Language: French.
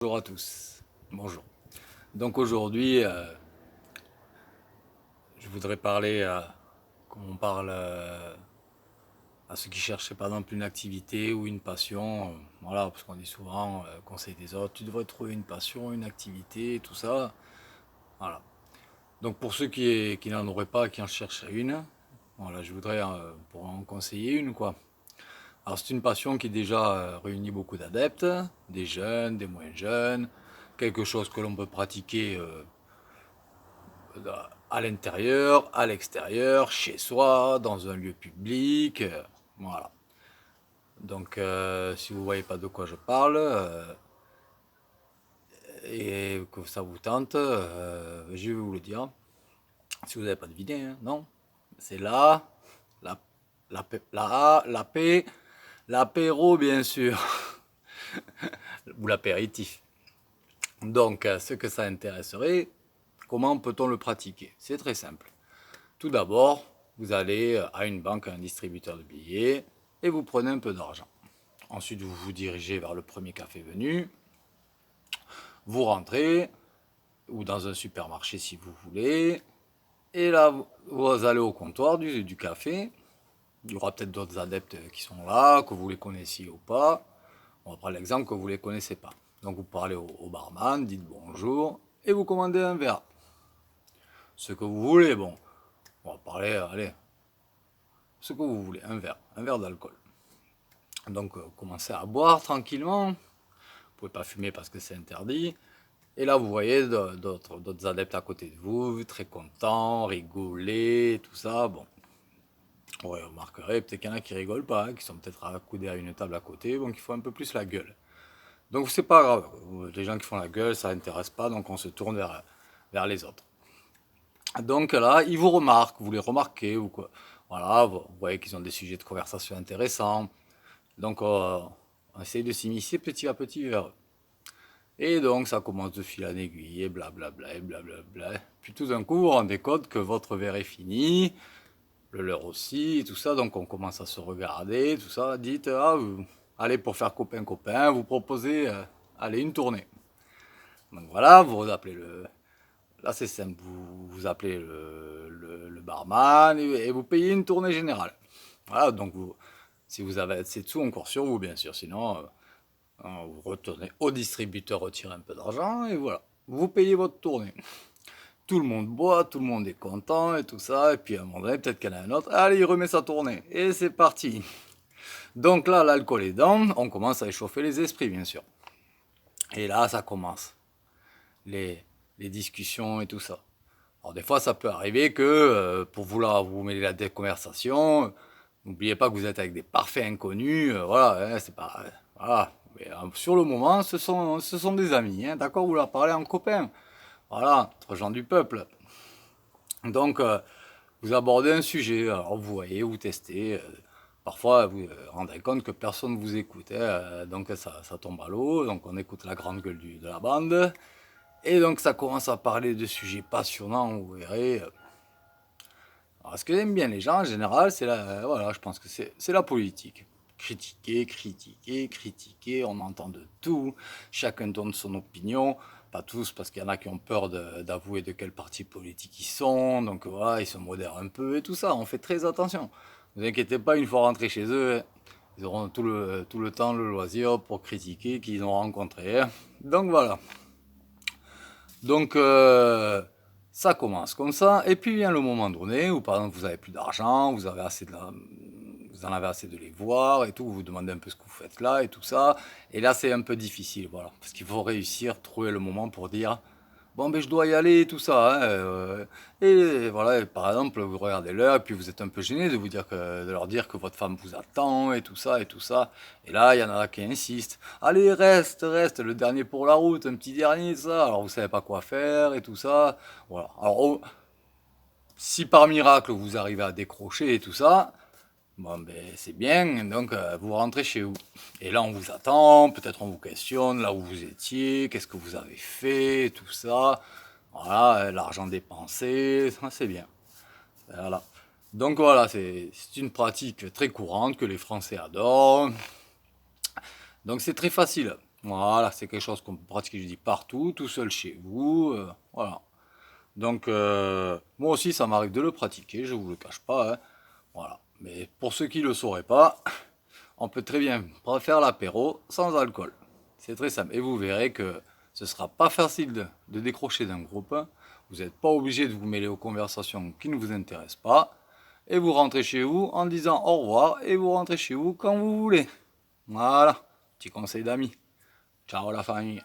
Bonjour à tous, bonjour. Donc aujourd'hui, je voudrais parler, comme on parle à ceux qui cherchent par exemple une activité ou une passion, voilà, parce qu'on dit souvent, conseil des autres, tu devrais trouver une passion, une activité, tout ça, voilà. Donc pour ceux qui n'en auraient pas, qui en chercheraient une, voilà, je voudrais pour en conseiller une, quoi. Alors c'est une passion qui déjà réunit beaucoup d'adeptes, des jeunes, des moins jeunes, quelque chose que l'on peut pratiquer à l'intérieur, à l'extérieur, chez soi, dans un lieu public, voilà. Donc si vous voyez pas de quoi je parle et que ça vous tente, je vais vous le dire. Si vous n'avez pas deviné, hein, non, c'est là, la, la paix, l'apéro bien sûr, ou l'apéritif. Donc ce que ça intéresserait, comment peut-on le pratiquer? C'est très simple. Tout d'abord, vous allez à une banque, à un distributeur de billets, et vous prenez un peu d'argent. Ensuite, vous vous dirigez vers le premier café venu, vous rentrez, ou dans un supermarché si vous voulez, et là, vous allez au comptoir du café. Il y aura peut-être d'autres adeptes qui sont là, que vous les connaissiez ou pas. On va prendre l'exemple que vous ne les connaissez pas. Donc vous parlez au barman, dites bonjour, et vous commandez un verre. Ce que vous voulez, bon, on va parler, allez, ce que vous voulez, un verre d'alcool. Donc commencez à boire tranquillement. Vous pouvez pas fumer parce que c'est interdit. Et là, vous voyez d'autres adeptes à côté de vous, très contents, rigoler, tout ça. Bon, ouais, vous remarquerez peut-être qu'il y en a qui rigolent pas, hein, qui sont peut-être accoudés à une table à côté, donc il faut un peu plus la gueule. Donc c'est pas grave, les gens qui font la gueule, ça n'intéresse pas, donc on se tourne vers les autres. Donc là, ils vous remarquent, vous les remarquez ou quoi. Voilà, vous voyez qu'ils ont des sujets de conversation intéressants. Donc on essaye de s'immiscer petit à petit vers eux. Et donc ça commence de fil en aiguille, et blablabla, et blablabla. Puis tout d'un coup, vous vous rendez compte que votre verre est fini, le leur aussi, et tout ça. Donc on commence à se regarder, tout ça. Dites, allez, pour faire copain-copain, vous proposez, allez, une tournée. Donc voilà, vous appelez le... Là c'est simple, vous appelez le barman et vous payez une tournée générale. Voilà, donc vous, si vous avez assez de sous, on court sur vous, bien sûr. Sinon, vous retournez au distributeur, retirez un peu d'argent et voilà. Vous payez votre tournée. Tout le monde boit, tout le monde est content et tout ça. Et puis à un moment donné, peut-être qu'il y en a un autre. Allez, il remet sa tournée. Et c'est parti. Donc là, l'alcool est dans. On commence à échauffer les esprits, bien sûr. Et là, ça commence. Les discussions et tout ça. Alors des fois, ça peut arriver que pour vouloir vous mêler la conversation, n'oubliez pas que vous êtes avec des parfaits inconnus. Voilà, hein, c'est pas... voilà. Mais, sur le moment, ce sont des amis. Hein, d'accord, vous leur parlez en copain. Voilà, entre gens du peuple. Donc, vous abordez un sujet. Alors, vous voyez, vous testez. Parfois, vous vous rendez compte que personne ne vous écoute. Hein, donc, ça tombe à l'eau. Donc, on écoute la grande gueule de la bande. Et donc, ça commence à parler de sujets passionnants, vous verrez. Alors, ce que j'aime bien les gens, en général, c'est la, voilà, je pense que c'est la politique. Critiquer, critiquer, critiquer, on entend de tout, chacun donne son opinion, pas tous, parce qu'il y en a qui ont peur d'avouer de quel parti politique ils sont, donc voilà, ils se modèrent un peu et tout ça, on fait très attention. Ne vous inquiétez pas, une fois rentrés chez eux, hein, ils auront tout le temps, le loisir pour critiquer qu'ils ont rencontré. Hein. Donc voilà. Donc ça commence comme ça, et puis vient le moment donné où par exemple vous avez plus d'argent, vous avez assez vous en avez assez de les voir et tout, vous vous demandez un peu ce que vous faites là et tout ça, et là c'est un peu difficile, voilà, parce qu'il faut réussir, trouver le moment pour dire bon ben je dois y aller et tout ça, hein, et voilà, et par exemple vous regardez l'heure et puis vous êtes un peu gêné de vous dire de leur dire que votre femme vous attend et tout ça et tout ça, et là il y en a qui insistent, allez reste, reste, le dernier pour la route, un petit dernier ça, alors vous savez pas quoi faire et tout ça, voilà. Alors si par miracle vous arrivez à décrocher et tout ça, bon ben c'est bien, donc vous rentrez chez vous. Et là on vous attend, peut-être on vous questionne là où vous étiez, qu'est-ce que vous avez fait, tout ça. Voilà, l'argent dépensé, ça c'est bien. Voilà. Donc voilà, c'est une pratique très courante que les Français adorent. Donc c'est très facile. Voilà, c'est quelque chose qu'on peut pratiquer, je dis, partout, tout seul chez vous. Voilà. Donc, moi aussi, ça m'arrive de le pratiquer, je vous le cache pas, hein. Voilà. Mais pour ceux qui ne le sauraient pas, on peut très bien faire l'apéro sans alcool. C'est très simple. Et vous verrez que ce sera pas facile de décrocher d'un groupe. Vous n'êtes pas obligé de vous mêler aux conversations qui ne vous intéressent pas. Et vous rentrez chez vous en disant au revoir et vous rentrez chez vous quand vous voulez. Voilà, petit conseil d'amis. Ciao la famille.